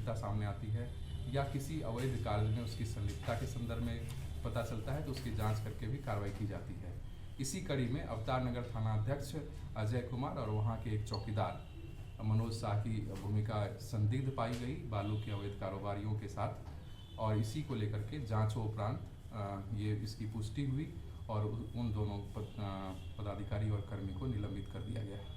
गंभीरता सामने आती है या किसी अवैध कार्य में उसकी संलिप्तता के संदर्भ में पता चलता है तो उसकी जांच करके भी कार्रवाई की जाती है। इसी कड़ी में अवतार नगर थाना अध्यक्ष अजय कुमार और वहाँ के एक चौकीदार मनोज शाह की भूमिका संदिग्ध पाई गई बालू के अवैध कारोबारियों के साथ, और इसी को लेकर के जांचों उपरांत ये इसकी पुष्टि हुई और उन दोनों पदाधिकारी और कर्मी को निलंबित कर दिया गया है।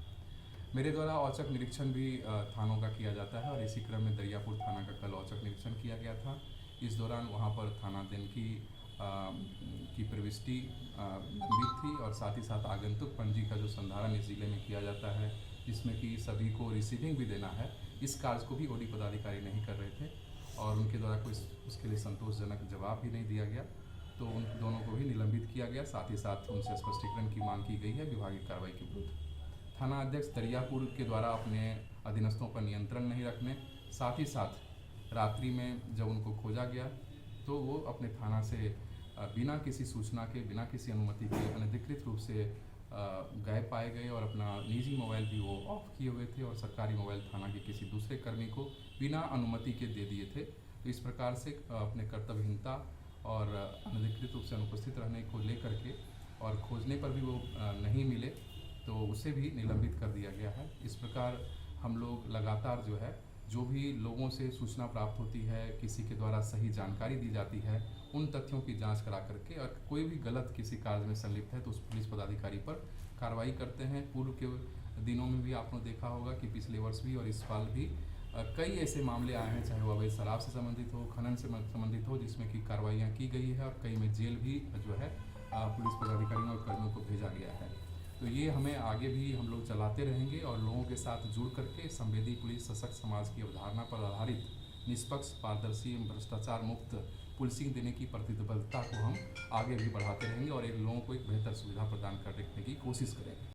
मेरे द्वारा औचक निरीक्षण भी थानों का किया जाता है और इसी क्रम में दरियापुर थाना का कल औचक निरीक्षण किया गया था। इस दौरान वहाँ पर थाना देनकी की प्रविष्टि भी थी और साथ ही साथ आगंतुक पंजी का जो संधारण इस जिले में किया जाता है, जिसमें कि सभी को रिसीविंग भी देना है, इस कार्य को भी ओडी पदाधिकारी नहीं कर रहे थे और उनके द्वारा कोई उसके लिए संतोषजनक जवाब भी नहीं दिया गया, तो उन दोनों को भी निलंबित किया गया। साथ ही साथ उनसे स्पष्टीकरण की मांग की गई है विभागीय कार्रवाई के विरुद्ध। थाना अध्यक्ष दरियापुर के द्वारा अपने अधीनस्थों पर नियंत्रण नहीं रखने, साथ ही साथ रात्रि में जब उनको खोजा गया तो वो अपने थाना से बिना किसी सूचना के, बिना किसी अनुमति के अनधिकृत रूप से गायब पाए गए और अपना निजी मोबाइल भी वो ऑफ किए हुए थे और सरकारी मोबाइल थाना के किसी दूसरे कर्मी को बिना अनुमति के दे दिए थे। तो इस प्रकार से अपने कर्तव्यहीनता और अनधिकृत रूप से अनुपस्थित रहने को लेकर के और खोजने पर भी वो नहीं मिले तो उसे भी निलंबित कर दिया गया है। इस प्रकार हम लोग लगातार जो भी लोगों से सूचना प्राप्त होती है, किसी के द्वारा सही जानकारी दी जाती है, उन तथ्यों की जांच करा करके और कोई भी गलत किसी कार्य में संलिप्त है तो उस पुलिस पदाधिकारी पर कार्रवाई करते हैं। पूर्व के दिनों में भी आपने देखा होगा कि पिछले वर्ष भी और इस साल भी कई ऐसे मामले आए हैं, चाहे वो अवैध शराब से संबंधित हो, खनन से संबंधित हो, जिसमें कि कार्रवाइयाँ की गई है और कई में जेल भी पुलिस पदाधिकारियों और कर्मियों को भेजा गया है। तो ये हमें आगे भी हम लोग चलाते रहेंगे और लोगों के साथ जुड़ करके संवेदी पुलिस सशक्त समाज की अवधारणा पर आधारित निष्पक्ष, पारदर्शी एवं भ्रष्टाचार मुक्त पुलिसिंग देने की प्रतिबद्धता को हम आगे भी बढ़ाते रहेंगे और लोगों को एक बेहतर सुविधा प्रदान करने की कोशिश करेंगे।